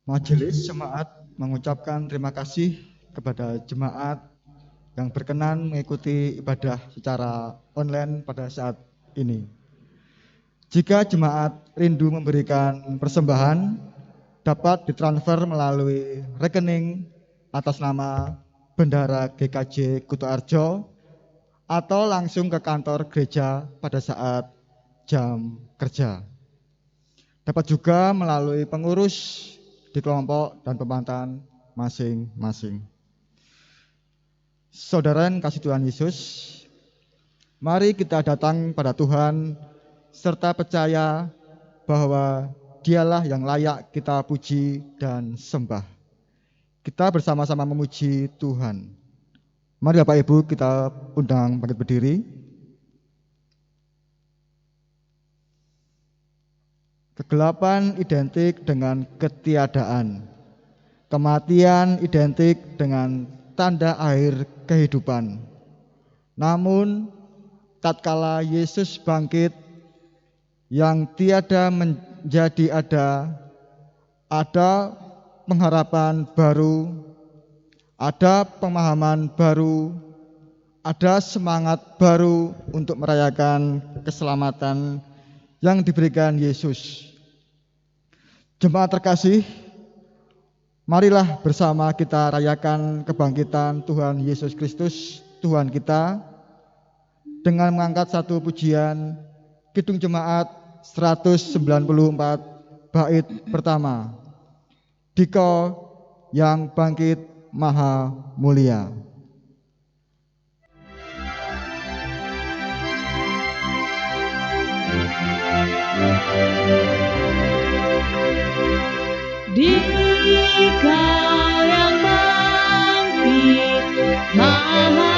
Majelis Jemaat mengucapkan terima kasih kepada jemaat yang berkenan mengikuti ibadah secara online pada saat ini. Jika jemaat rindu memberikan persembahan, dapat ditransfer melalui rekening atas nama Bendahara GKJ Kutoarjo atau langsung ke kantor gereja pada saat jam kerja. Dapat juga melalui pengurus di kelompok dan pemantauan masing-masing. Saudara yang kasih Tuhan Yesus, mari kita datang pada Tuhan serta percaya bahwa Dialah yang layak kita puji dan sembah. Kita bersama-sama memuji Tuhan. Mari Bapak Ibu kita undang bangkit berdiri. Kegelapan identik dengan ketiadaan. Kematian identik dengan tanda akhir kehidupan. Namun, tatkala Yesus bangkit, yang tiada menjadi ada pengharapan baru, ada pemahaman baru, ada semangat baru untuk merayakan keselamatan yang diberikan Yesus. Jemaat terkasih, marilah bersama kita rayakan kebangkitan Tuhan Yesus Kristus, Tuhan kita, dengan mengangkat satu pujian Kidung Jemaat 194 bait pertama. Dikau yang bangkit maha mulia. Dikau yang bangkit maha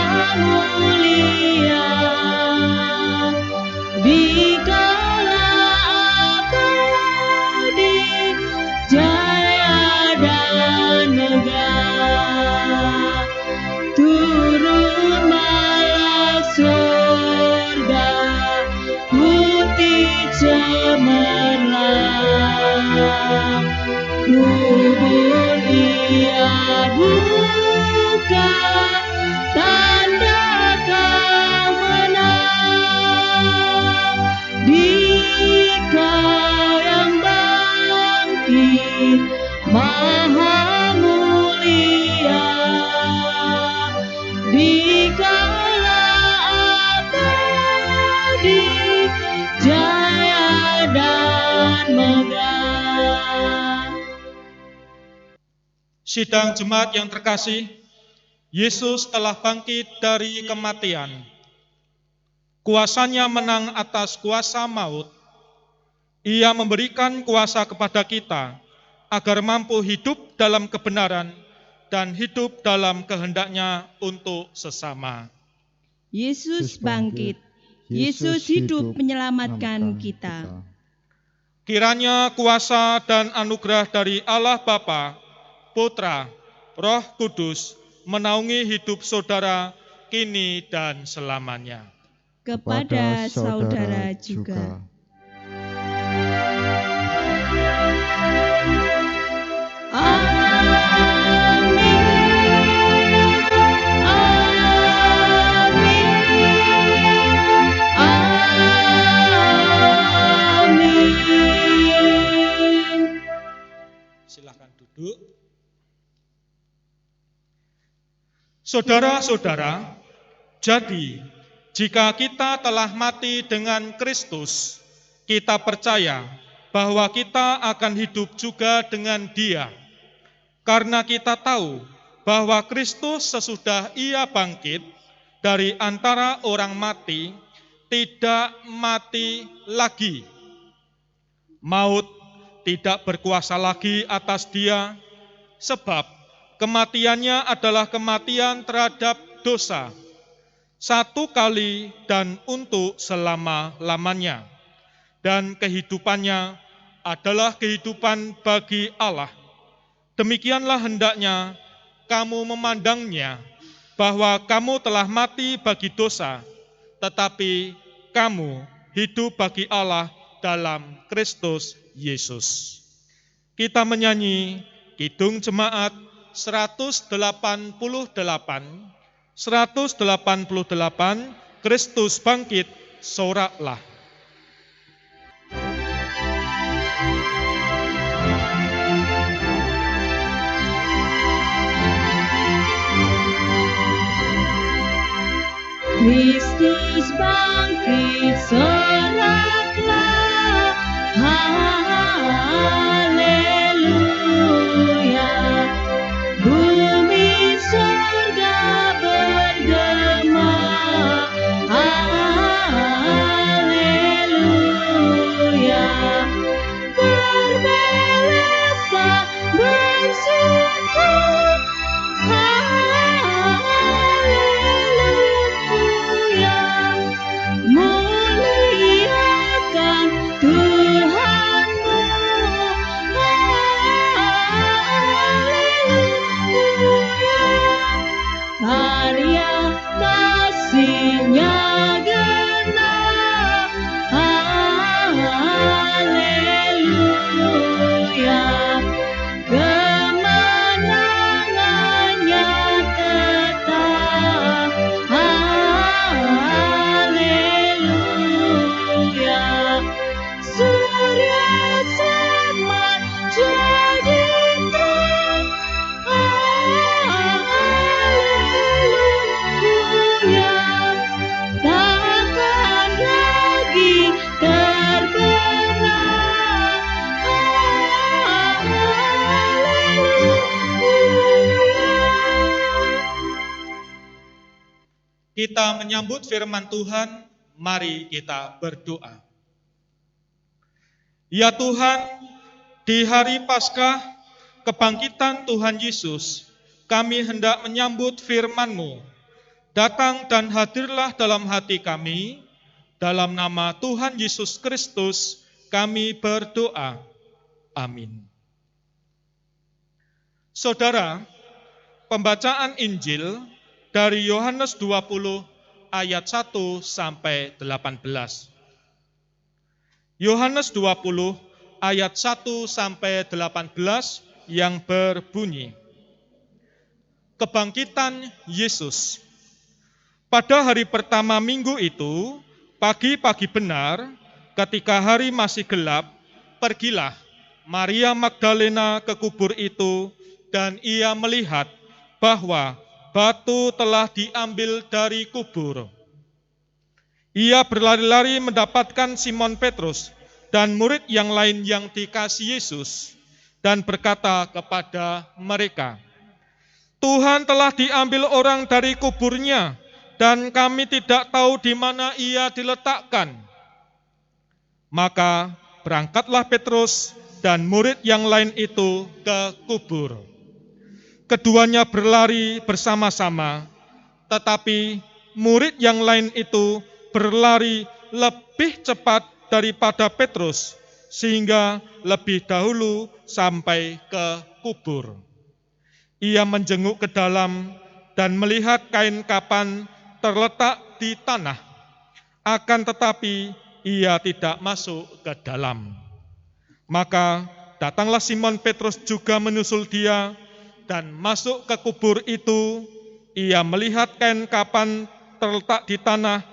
mulia, dikaulah abadi, jaya dan megah, turunlah surga putih cemerlang. Kubur ia buka, tanda kau menang. Dikau yang bangkit maha mulia, dikaulah abadi, jaya dan megah. Sidang jemaat yang terkasih, Yesus telah bangkit dari kematian. Kuasanya menang atas kuasa maut. Ia memberikan kuasa kepada kita agar mampu hidup dalam kebenaran dan hidup dalam kehendaknya untuk sesama. Yesus bangkit, Yesus hidup menyelamatkan kita. Kiranya kuasa dan anugerah dari Allah Bapa, Putra, Roh Kudus menaungi hidup saudara kini dan selamanya. Kepada saudara juga. Silakan duduk. Saudara-saudara, jadi jika kita telah mati dengan Kristus, kita percaya bahwa kita akan hidup juga dengan Dia. Karena kita tahu bahwa Kristus sesudah Ia bangkit dari antara orang mati, tidak mati lagi. Maut tidak berkuasa lagi atas Dia, sebab kematiannya adalah kematian terhadap dosa, satu kali dan untuk selama-lamanya. Dan kehidupannya adalah kehidupan bagi Allah. Demikianlah hendaknya kamu memandangnya, bahwa kamu telah mati bagi dosa, tetapi kamu hidup bagi Allah dalam Kristus Yesus. Kita menyanyi Kidung Jemaat 188, 188, Kristus bangkit, soraklah. Kristus bangkit, soraklah, haleluya. Bumi surga bergema, haleluya. Berbelesa bersyukur, haleluya. Muliakan Tuhanmu, haleluya. Karya kasih-Nya genap, haleluya. Kemenangannya tetap, haleluya. Surya semat jadi terang, haleluya. Takkan lagi terbenam, haleluya. Kita menyambut firman Tuhan, mari kita berdoa. Ya Tuhan, di hari Paskah, kebangkitan Tuhan Yesus, kami hendak menyambut firman-Mu. Datang dan hadirlah dalam hati kami, dalam nama Tuhan Yesus Kristus, kami berdoa. Amin. Saudara, pembacaan Injil dari Yohanes 20 ayat 1 sampai 18. Yohanes 20 ayat 1 sampai 18 yang berbunyi, Kebangkitan Yesus. Pada hari pertama minggu itu, pagi-pagi benar, ketika hari masih gelap, pergilah Maria Magdalena ke kubur itu, dan ia melihat bahwa batu telah diambil dari kubur. Ia berlari-lari mendapatkan Simon Petrus dan murid yang lain yang dikasihi Yesus, dan berkata kepada mereka, Tuhan telah diambil orang dari kuburnya, dan kami tidak tahu di mana ia diletakkan. Maka berangkatlah Petrus dan murid yang lain itu ke kubur. Keduanya berlari bersama-sama, tetapi murid yang lain itu berlari lebih cepat daripada Petrus, sehingga lebih dahulu sampai ke kubur. Ia menjenguk ke dalam dan melihat kain kapan terletak di tanah, akan tetapi ia tidak masuk ke dalam. Maka datanglah Simon Petrus juga menyusul dia, dan masuk ke kubur itu. Ia melihat kain kapan terletak di tanah,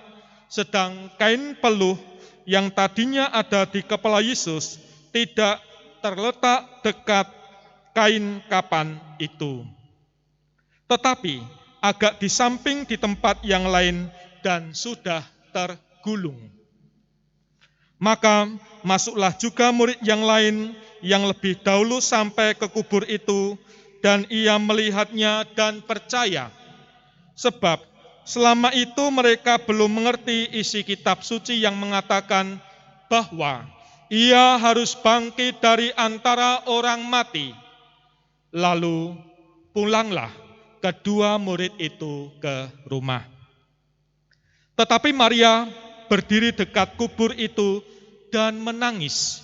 sedang kain peluh yang tadinya ada di kepala Yesus tidak terletak dekat kain kapan itu, tetapi agak di samping di tempat yang lain dan sudah tergulung. Maka masuklah juga murid yang lain yang lebih dahulu sampai ke kubur itu, dan ia melihatnya dan percaya, sebab selama itu mereka belum mengerti isi kitab suci yang mengatakan bahwa ia harus bangkit dari antara orang mati. Lalu pulanglah kedua murid itu ke rumah. Tetapi Maria berdiri dekat kubur itu dan menangis.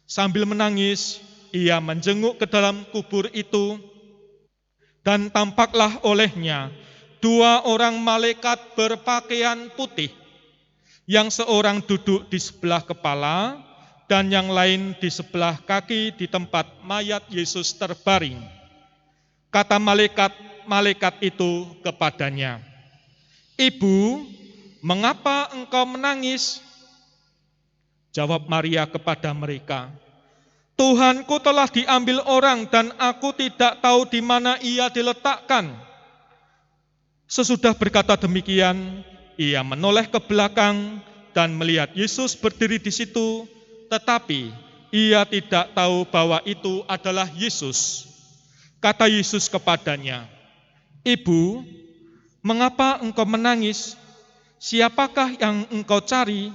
Sambil menangis, ia menjenguk ke dalam kubur itu, dan tampaklah olehnya dua orang malaikat berpakaian putih, yang seorang duduk di sebelah kepala dan yang lain di sebelah kaki di tempat mayat Yesus terbaring. Kata malaikat itu kepadanya, "Ibu, mengapa engkau menangis?" Jawab Maria kepada mereka, "Tuhanku telah diambil orang dan aku tidak tahu di mana ia diletakkan." Sesudah berkata demikian, ia menoleh ke belakang dan melihat Yesus berdiri di situ, tetapi ia tidak tahu bahwa itu adalah Yesus. Kata Yesus kepadanya, "Ibu, mengapa engkau menangis? Siapakah yang engkau cari?"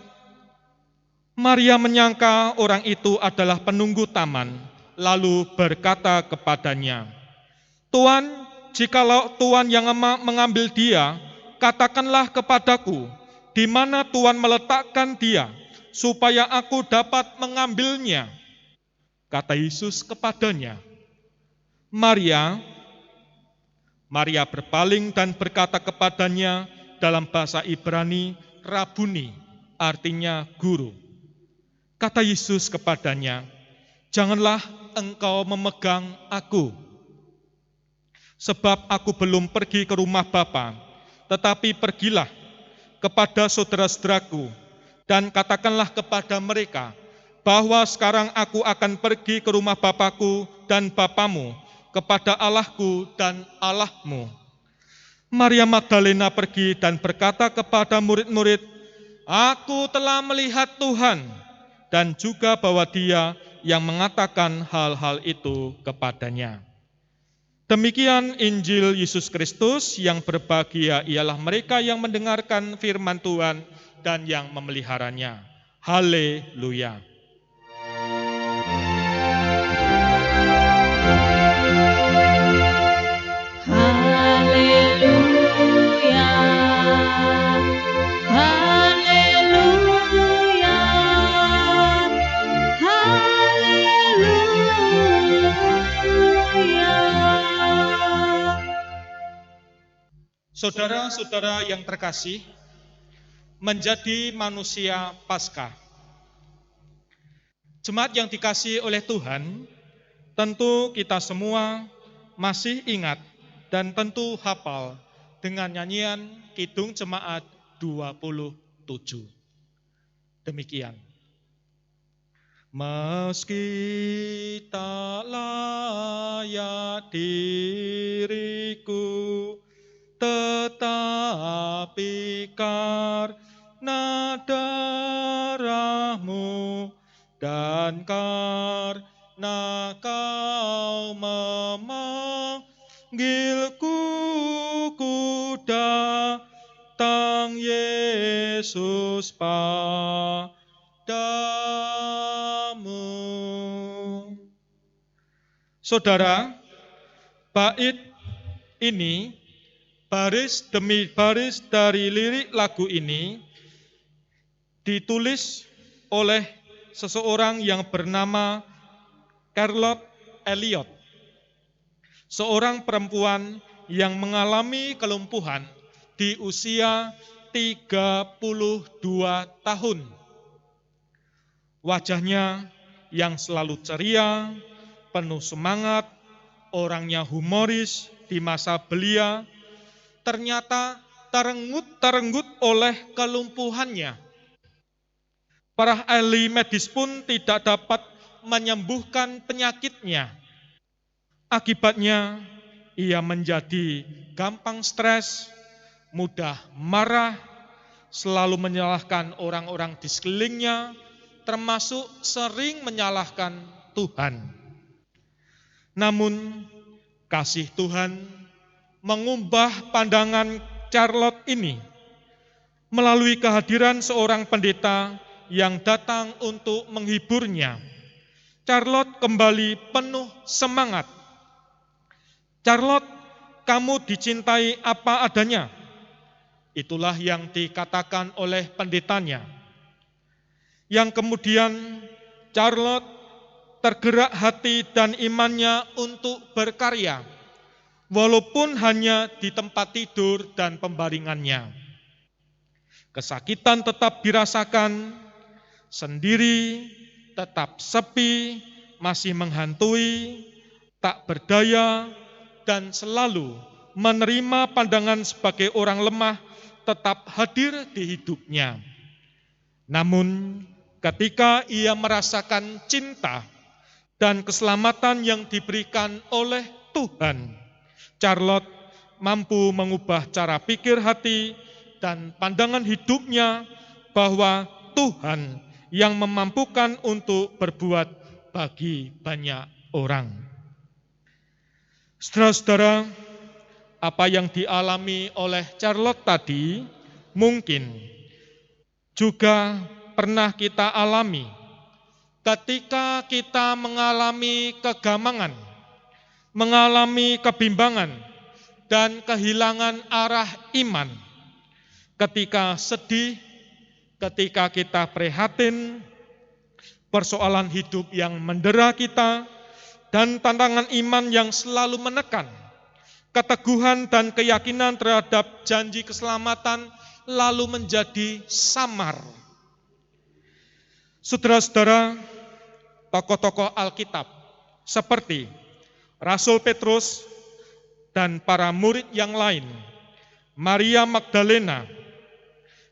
Maria menyangka orang itu adalah penunggu taman, lalu berkata kepadanya, "Tuan, jikalau Tuan yang mengambil dia, katakanlah kepadaku, di mana Tuan meletakkan dia, supaya aku dapat mengambilnya." Kata Yesus kepadanya, "Maria." Maria berpaling dan berkata kepadanya dalam bahasa Ibrani, "Rabuni," artinya guru. Kata Yesus kepadanya, "Janganlah engkau memegang aku, sebab aku belum pergi ke rumah Bapa, tetapi pergilah kepada saudara-saudaraku dan katakanlah kepada mereka bahwa sekarang aku akan pergi ke rumah Bapakku dan Bapamu, kepada Allahku dan Allahmu." Maria Magdalena pergi dan berkata kepada murid-murid, "Aku telah melihat Tuhan," dan juga bahwa Dia yang mengatakan hal-hal itu kepadanya. Demikian Injil Yesus Kristus. Yang berbahagia ialah mereka yang mendengarkan firman Tuhan dan yang memeliharanya. Haleluya. Haleluya, haleluya, haleluya. Saudara-saudara yang terkasih, menjadi manusia Paskah. Jemaat yang dikasihi oleh Tuhan, tentu kita semua masih ingat dan tentu hafal dengan nyanyian Kidung Jemaat 27. Demikian. Meski tak layak diriku, tetapi karena darah-Mu dan karena Kau memanggilku, ku datang Yesus padamu. Saudara, bait ini, baris demi baris dari lirik lagu ini ditulis oleh seseorang yang bernama Charlotte Elliott, seorang perempuan yang mengalami kelumpuhan di usia 32 tahun. Wajahnya yang selalu ceria, penuh semangat, orangnya humoris di masa belia, ternyata terenggut oleh kelumpuhannya. Para ahli medis pun tidak dapat menyembuhkan penyakitnya. Akibatnya, ia menjadi gampang stres, mudah marah, selalu menyalahkan orang-orang di sekelilingnya, termasuk sering menyalahkan Tuhan. Namun, kasih Tuhan mengubah pandangan Charlotte ini melalui kehadiran seorang pendeta yang datang untuk menghiburnya. Charlotte kembali penuh semangat. "Charlotte, kamu dicintai apa adanya." Itulah yang dikatakan oleh pendetanya. Yang kemudian Charlotte tergerak hati dan imannya untuk berkarya, walaupun hanya di tempat tidur dan pembaringannya. Kesakitan tetap dirasakan sendiri, tetap sepi, masih menghantui, tak berdaya, dan selalu menerima pandangan sebagai orang lemah tetap hadir di hidupnya. Namun, ketika ia merasakan cinta dan keselamatan yang diberikan oleh Tuhan, Charlotte mampu mengubah cara pikir hati dan pandangan hidupnya bahwa Tuhan yang memampukan untuk berbuat bagi banyak orang. Saudara-saudara, apa yang dialami oleh Charlotte tadi mungkin juga pernah kita alami ketika kita mengalami kegamangan, mengalami kebimbangan, dan kehilangan arah iman. Ketika sedih, ketika kita prihatin, persoalan hidup yang mendera kita, dan tantangan iman yang selalu menekan, keteguhan dan keyakinan terhadap janji keselamatan lalu menjadi samar. Saudara-saudara, tokoh-tokoh Alkitab seperti Rasul Petrus dan para murid yang lain, Maria Magdalena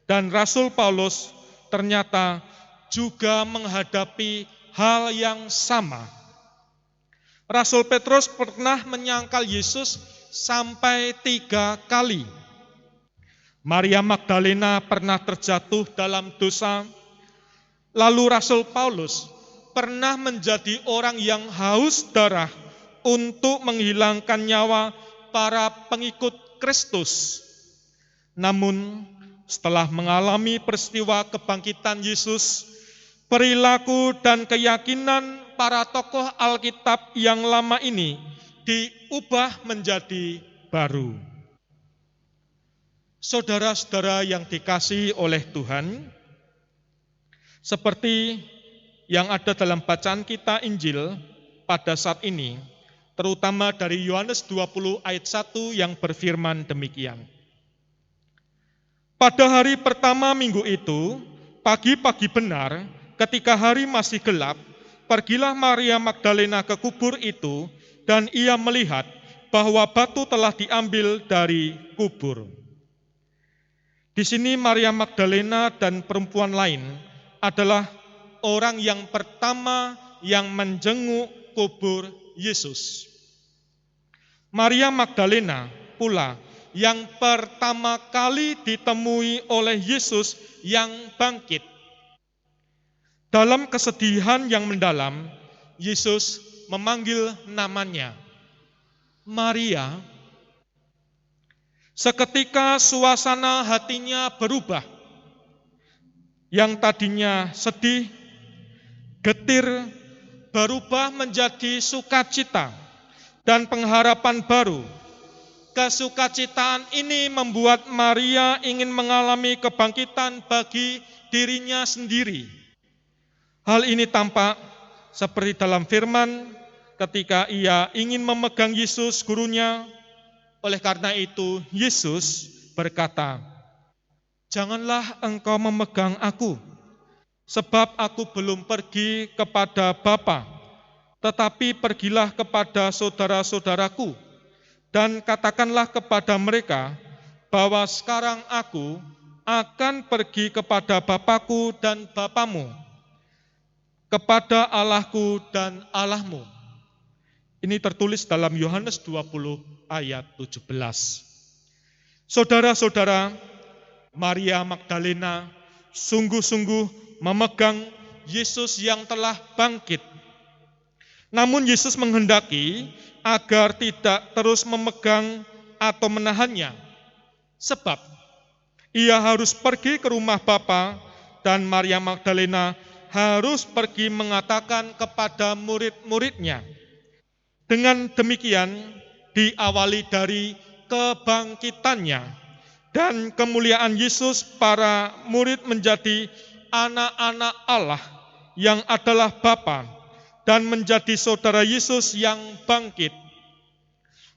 dan Rasul Paulus ternyata juga menghadapi hal yang sama. Rasul Petrus pernah menyangkal Yesus sampai 3 kali. Maria Magdalena pernah terjatuh dalam dosa. Lalu Rasul Paulus pernah menjadi orang yang haus darah untuk menghilangkan nyawa para pengikut Kristus. Namun setelah mengalami peristiwa kebangkitan Yesus, perilaku dan keyakinan para tokoh Alkitab yang lama ini diubah menjadi baru. Saudara-saudara yang dikasihi oleh Tuhan, seperti yang ada dalam bacaan kita Injil pada saat ini, terutama dari Yohanes 20 ayat 1 yang berfirman demikian. Pada hari pertama minggu itu, pagi-pagi benar, ketika hari masih gelap, pergilah Maria Magdalena ke kubur itu, dan ia melihat bahwa batu telah diambil dari kubur. Di sini Maria Magdalena dan perempuan lain adalah orang yang pertama yang menjenguk kubur Yesus. Maria Magdalena pula yang pertama kali ditemui oleh Yesus yang bangkit. Dalam kesedihan yang mendalam, Yesus memanggil namanya, Maria. Seketika suasana hatinya berubah. Yang tadinya sedih, getir, berubah menjadi sukacita dan pengharapan baru. Kesukacitaan ini membuat Maria ingin mengalami kebangkitan bagi dirinya sendiri. Hal ini tampak seperti dalam firman ketika ia ingin memegang Yesus gurunya. Oleh karena itu Yesus berkata, "Janganlah engkau memegang aku, sebab aku belum pergi kepada Bapa, tetapi pergilah kepada saudara-saudaraku, dan katakanlah kepada mereka bahwa sekarang aku akan pergi kepada Bapakku dan Bapamu, kepada Allahku dan Allahmu." Ini tertulis dalam Yohanes 20 ayat 17. Saudara-saudara, Maria Magdalena sungguh-sungguh memegang Yesus yang telah bangkit. Namun Yesus menghendaki agar tidak terus memegang atau menahannya. Sebab ia harus pergi ke rumah Bapa, dan Maria Magdalena harus pergi mengatakan kepada murid-muridnya. Dengan demikian diawali dari kebangkitannya dan kemuliaan Yesus, para murid menjadi anak-anak Allah yang adalah Bapa dan menjadi saudara Yesus yang bangkit.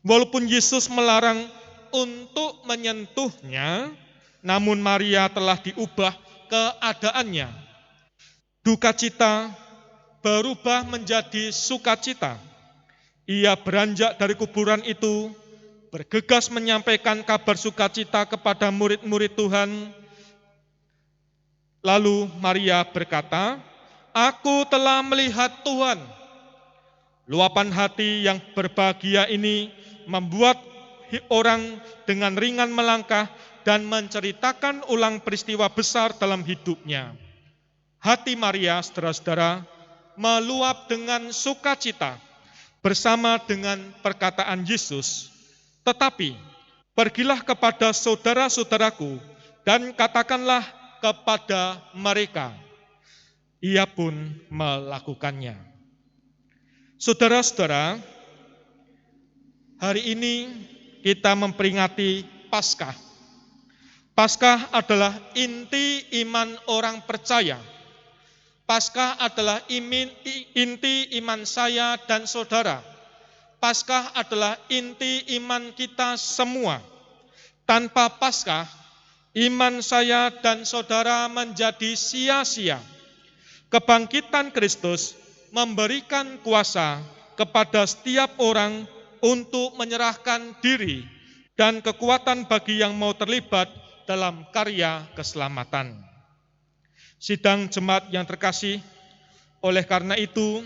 Walaupun Yesus melarang untuk menyentuhnya, namun Maria telah diubah keadaannya. Duka cita, berubah menjadi sukacita. Ia beranjak dari kuburan itu, bergegas menyampaikan kabar sukacita kepada murid-murid Tuhan. Lalu Maria berkata, "Aku telah melihat Tuhan." Luapan hati yang berbahagia ini membuat orang dengan ringan melangkah dan menceritakan ulang peristiwa besar dalam hidupnya. Hati Maria, saudara-saudara, meluap dengan sukacita bersama dengan perkataan Yesus. Tetapi, pergilah kepada saudara-saudaraku dan katakanlah kepada mereka. Ia pun melakukannya. Saudara-saudara, hari ini kita memperingati Paskah. Paskah adalah inti iman orang percaya. Paskah adalah inti iman saya dan saudara. Paskah adalah inti iman kita semua. Tanpa Paskah, iman saya dan saudara menjadi sia-sia. Kebangkitan Kristus memberikan kuasa kepada setiap orang untuk menyerahkan diri dan kekuatan bagi yang mau terlibat dalam karya keselamatan. Sidang jemaat yang terkasih, oleh karena itu,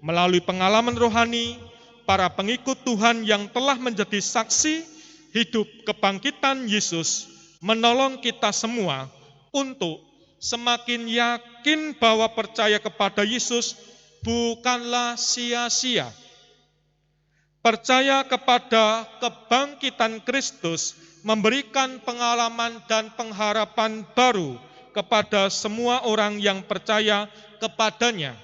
melalui pengalaman rohani, para pengikut Tuhan yang telah menjadi saksi hidup kebangkitan Yesus menolong kita semua untuk semakin yakin bahwa percaya kepada Yesus bukanlah sia-sia. Percaya kepada kebangkitan Kristus memberikan pengalaman dan pengharapan baru kepada semua orang yang percaya kepadanya.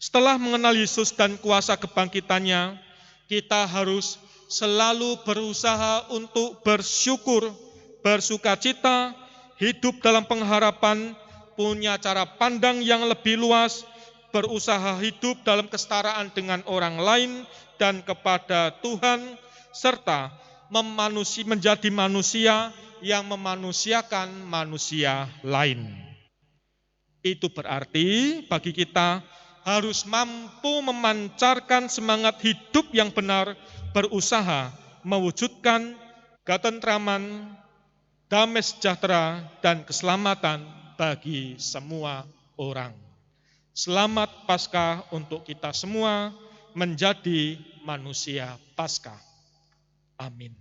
Setelah mengenal Yesus dan kuasa kebangkitannya, kita harus selalu berusaha untuk bersyukur, bersukacita, hidup dalam pengharapan, punya cara pandang yang lebih luas, berusaha hidup dalam kesetaraan dengan orang lain dan kepada Tuhan, serta menjadi manusia yang memanusiakan manusia lain. Itu berarti bagi kita harus mampu memancarkan semangat hidup yang benar, berusaha mewujudkan ketentraman, damai sejahtera, dan keselamatan bagi semua orang. Selamat Paskah untuk kita semua menjadi manusia Paskah. Amin.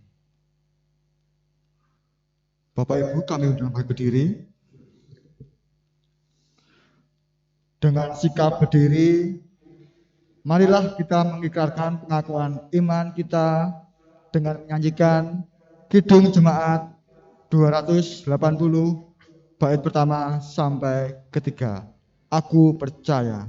Bapak Ibu, kami undang berdiri. Dengan sikap berdiri, marilah kita mengikrarkan pengakuan iman kita dengan menyanyikan Kidung Jemaat 280 bait pertama sampai ketiga. Aku percaya.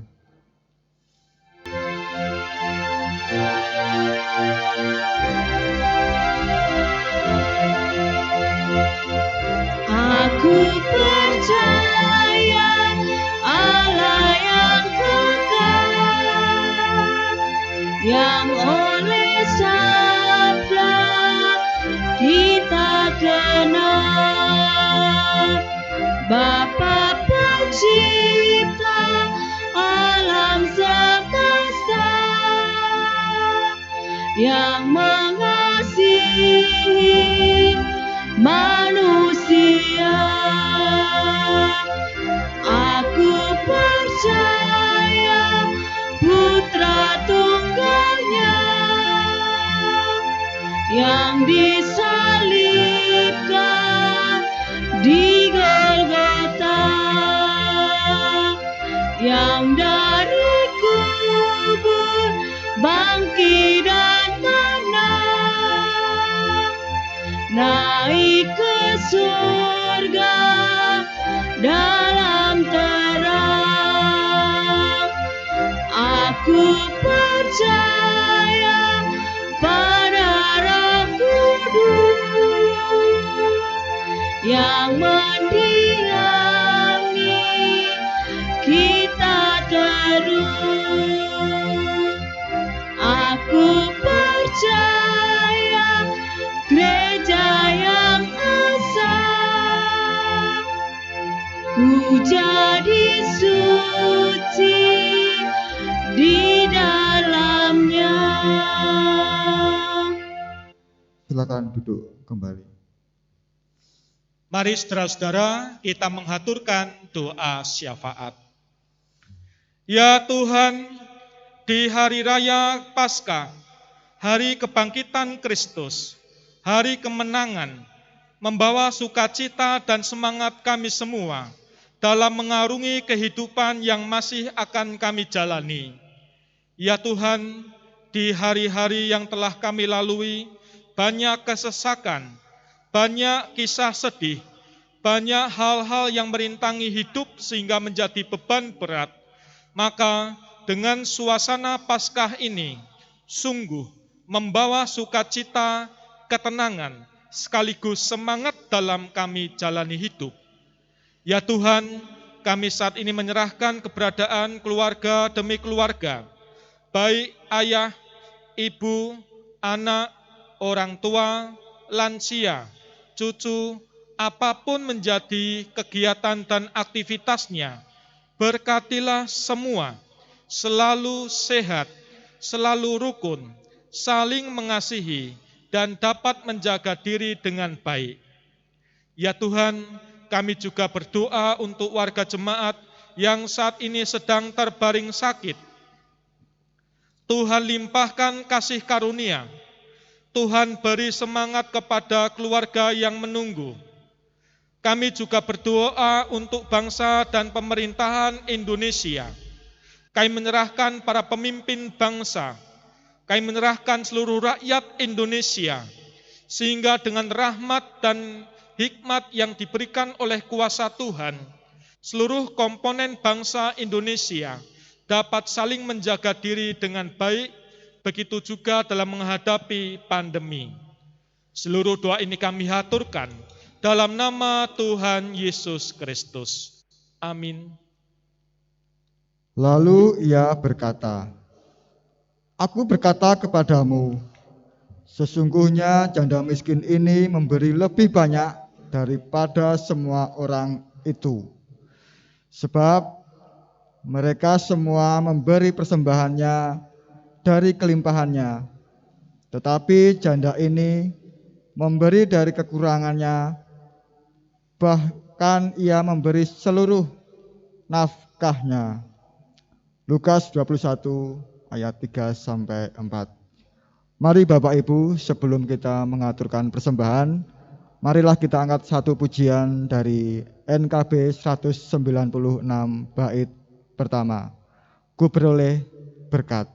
Aku percaya Allah yang kekal, yang oleh sabda kita kenal, Bapa pencipta alam semesta, yang mengasihi manusia. Aku percaya Putra Tunggalnya yang disalibkan di Golgota, yang dari kubur bangkit dan menang, naik ke surga dalam terang. Aku percaya pada Roh Kudus yang mendiami kita terus. Aku percaya gereja yang asa, ku jadi suci silakan duduk kembali. Mari saudara-saudara kita menghaturkan doa syafaat. Ya Tuhan, di hari raya Paskah, hari kebangkitan Kristus, hari kemenangan, membawa sukacita dan semangat kami semua dalam mengarungi kehidupan yang masih akan kami jalani. Ya Tuhan, di hari-hari yang telah kami lalui, banyak kesesakan, banyak kisah sedih, banyak hal-hal yang merintangi hidup sehingga menjadi beban berat. Maka dengan suasana Paskah ini, sungguh membawa sukacita, ketenangan, sekaligus semangat dalam kami jalani hidup. Ya Tuhan, kami saat ini menyerahkan keberadaan keluarga demi keluarga, baik ayah, ibu, anak, orang tua, lansia, cucu, apapun menjadi kegiatan dan aktivitasnya. Berkatilah semua, selalu sehat, selalu rukun, saling mengasihi, dan dapat menjaga diri dengan baik. Ya Tuhan, kami juga berdoa untuk warga jemaat yang saat ini sedang terbaring sakit. Tuhan limpahkan kasih karunia. Tuhan beri semangat kepada keluarga yang menunggu. Kami juga berdoa untuk bangsa dan pemerintahan Indonesia. Kami menyerahkan para pemimpin bangsa. Kami menyerahkan seluruh rakyat Indonesia, sehingga dengan rahmat dan hikmat yang diberikan oleh kuasa Tuhan, seluruh komponen bangsa Indonesia dapat saling menjaga diri dengan baik, begitu juga dalam menghadapi pandemi. Seluruh doa ini kami haturkan dalam nama Tuhan Yesus Kristus. Amin. Lalu ia berkata, "Aku berkata kepadamu, sesungguhnya janda miskin ini memberi lebih banyak daripada semua orang itu. Sebab mereka semua memberi persembahannya dari kelimpahannya, tetapi janda ini memberi dari kekurangannya, bahkan ia memberi seluruh nafkahnya." Lukas 21 ayat 3-4. Mari Bapak Ibu, sebelum kita mengaturkan persembahan, marilah kita angkat satu pujian dari NKB 196 bait pertama. Ku beroleh berkat.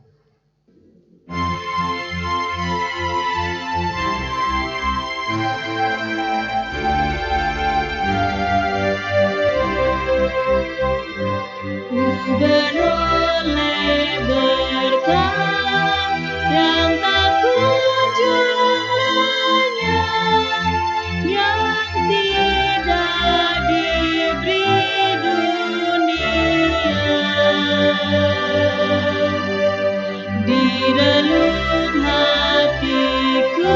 Ku beroleh berkat yang tak kunjung lenyap, yang tidak diberi dunia. Di relung hatiku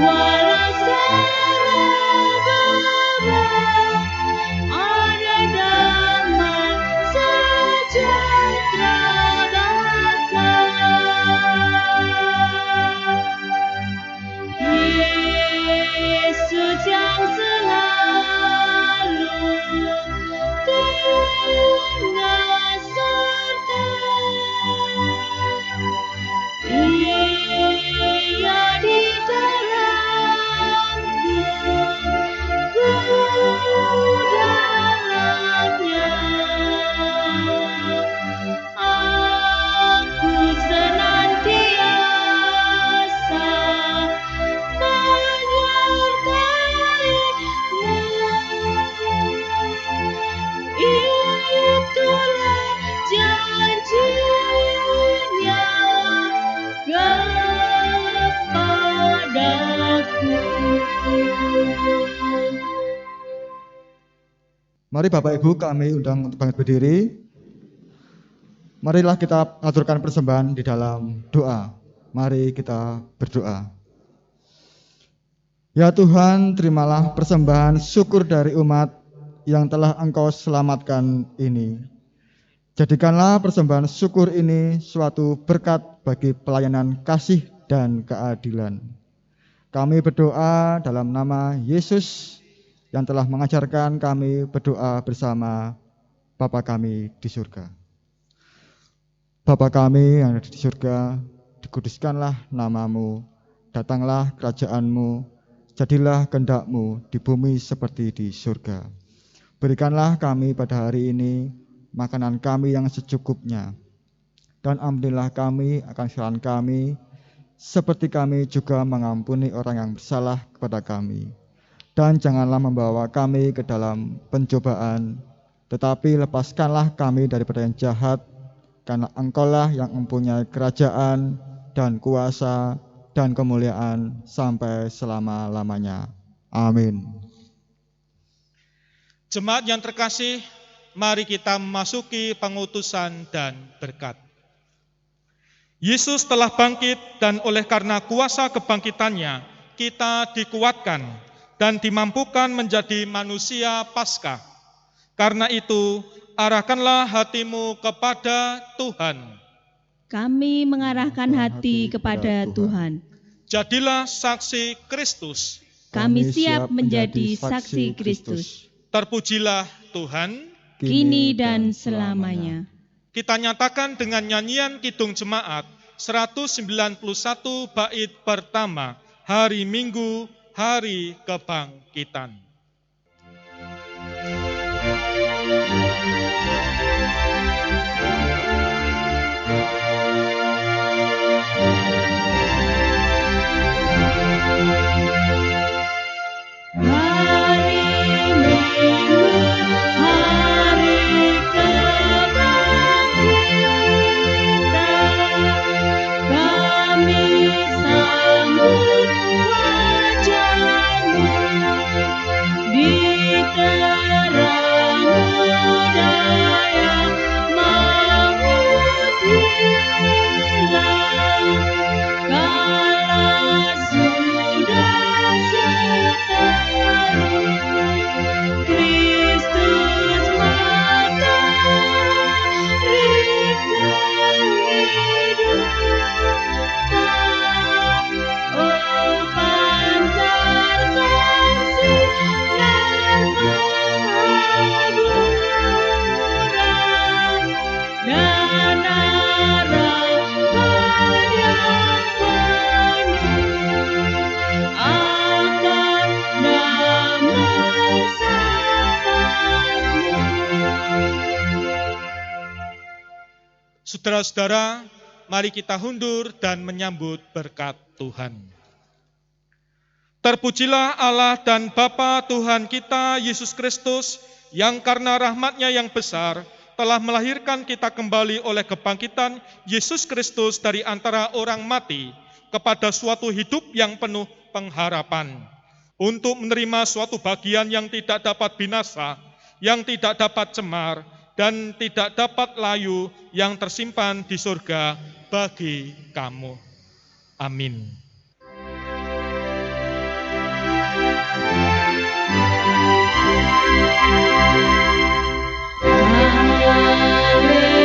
walau serba ada damai sejahtera datang. Yesus yang selalu tinggal serta, Ia di dalamku, ku dalamnya. Aku senantiasa menyertai-Mu. Itulah janjinya kepadaku. Mari Bapak Ibu kami undang untuk bangkit berdiri. Marilah kita aturkan persembahan di dalam doa. Mari kita berdoa. Ya Tuhan, terimalah persembahan syukur dari umat yang telah Engkau selamatkan ini. Jadikanlah persembahan syukur ini suatu berkat bagi pelayanan kasih dan keadilan. Kami berdoa dalam nama Yesus yang telah mengajarkan kami berdoa bersama Bapa kami di surga. Bapa kami yang ada di surga, dikuduskanlah namamu, datanglah kerajaan-Mu, jadilah kehendak-Mu di bumi seperti di surga. Berikanlah kami pada hari ini makanan kami yang secukupnya, dan ampunilah kami akan kesalahan kami, seperti kami juga mengampuni orang yang bersalah kepada kami. Dan janganlah membawa kami ke dalam pencobaan, tetapi lepaskanlah kami daripada yang jahat, karena Engkaulah yang mempunyai kerajaan dan kuasa dan kemuliaan sampai selama-lamanya. Amin. Jemaat yang terkasih, mari kita memasuki pengutusan dan berkat. Yesus telah bangkit dan oleh karena kuasa kebangkitannya, kita dikuatkan dan dimampukan menjadi manusia Paskah. Karena itu, arahkanlah hatimu kepada Tuhan. Kami mengarahkan hati kepada Tuhan. Jadilah saksi Kristus. Kami siap menjadi saksi Kristus. Terpujilah Tuhan, Kini dan selamanya. kita nyatakan dengan nyanyian Kidung Jemaat 191 bait pertama, Hari Minggu, Hari Kebangkitan. Hari Minggu, hari kebangkitan, kami sambut wajah-Mu di terang budaya maut hilang. Kala sudah seteru Kristus matahari kehidupan. Oh, pancarkan sinar kemakmuran dan arahkan yang penuh akan damai Sabat-Mu. Saudara-saudara, mari kita hundur dan menyambut berkat Tuhan. Terpujilah Allah dan Bapa Tuhan kita Yesus Kristus, yang karena rahmat-Nya yang besar telah melahirkan kita kembali oleh kebangkitan Yesus Kristus dari antara orang mati kepada suatu hidup yang penuh pengharapan, untuk menerima suatu bagian yang tidak dapat binasa, yang tidak dapat cemar, dan tidak dapat layu, yang tersimpan di surga bagi kamu. Amin. Haleluya.